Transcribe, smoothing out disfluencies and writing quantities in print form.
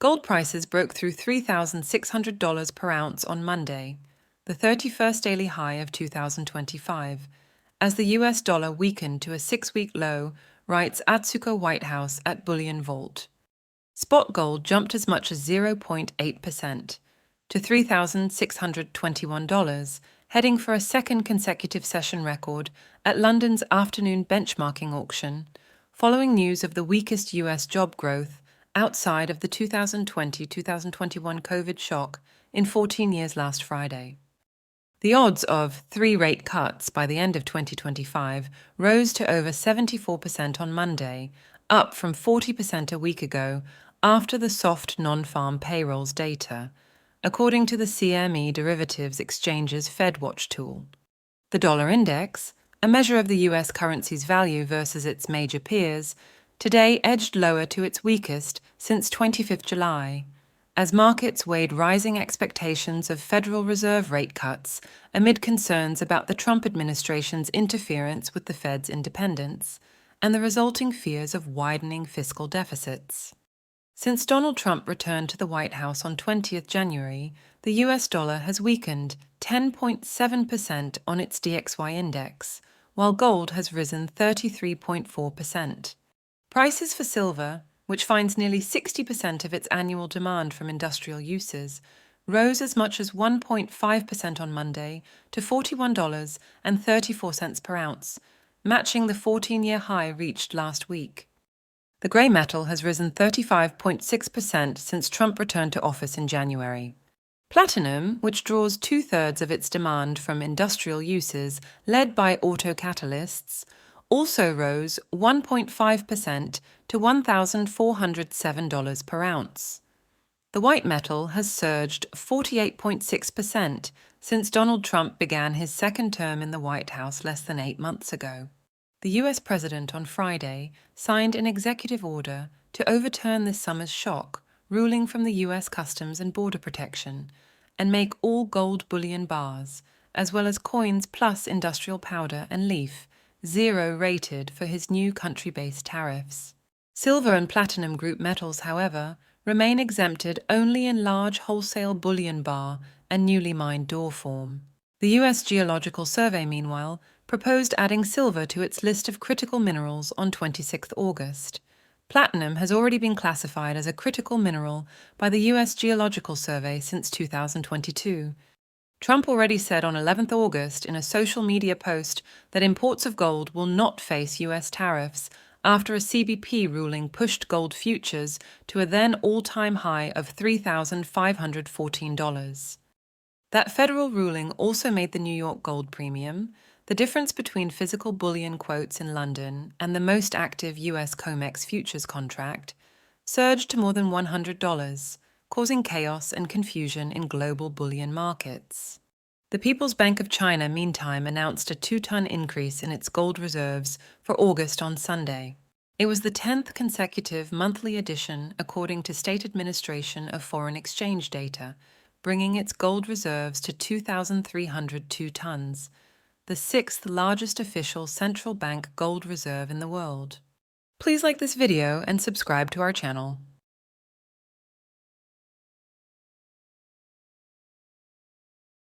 Gold prices broke through $3,600 per ounce on Monday, the 31st daily high of 2025, as the US dollar weakened to a 6-week low, writes Atsuko Whitehouse at BullionVault. Spot gold jumped as much as 0.8% to $3,621, heading for a second consecutive session record at London's afternoon benchmarking auction, following news of the weakest US job growth outside of the 2020-2021 COVID shock in 14 years last Friday. The odds of 3 rate cuts by the end of 2025 rose to over 74% on Monday, up from 40% a week ago after the soft non-farm payrolls data, according to the CME Derivatives Exchange's FedWatch tool. The dollar index, a measure of the US currency's value versus its major peers, today edged lower to its weakest since 25th July, as markets weighed rising expectations of Federal Reserve rate cuts amid concerns about the Trump administration's interference with the Fed's independence and the resulting fears of widening fiscal deficits. Since Donald Trump returned to the White House on 20th January, the US dollar has weakened 10.7% on its DXY index, while gold has risen 33.4%. Prices for silver, which finds nearly 60% of its annual demand from industrial uses, rose as much as 1.5% on Monday to $41.34 per ounce, matching the 14-year high reached last week. The grey metal has risen 35.6% since Trump returned to office in January. Platinum, which draws 2/3 of its demand from industrial uses led by auto catalysts, also rose 1.5% to $1,407 per ounce. The white metal has surged 48.6% since Donald Trump began his second term in the White House less than 8 months ago. The US president on Friday signed an executive order to overturn this summer's shock, ruling from the US Customs and Border Protection, and make all gold bullion bars, as well as coins plus industrial powder and leaf, 0 rated for his new country-based tariffs. Silver and platinum group metals, however, remain exempted only in large wholesale bullion bar and newly mined d'Or form. The US Geological Survey, meanwhile, proposed adding silver to its list of critical minerals on 26 August. Platinum has already been classified as a critical mineral by the US Geological Survey since 2022. Trump already said on 11th August in a social media post that imports of gold will not face US tariffs after a CBP ruling pushed gold futures to a then all-time high of $3,514. That federal ruling also made the New York gold premium, the difference between physical bullion quotes in London and the most active US COMEX futures contract, surged to more than $100, causing chaos and confusion in global bullion markets. The People's Bank of China, meantime, announced a 2-ton increase in its gold reserves for August on Sunday. It was the 10th consecutive monthly addition, according to State Administration of Foreign Exchange data, bringing its gold reserves to 2,302 tons, the 6th largest official central bank gold reserve in the world. Please like this video and subscribe to our channel.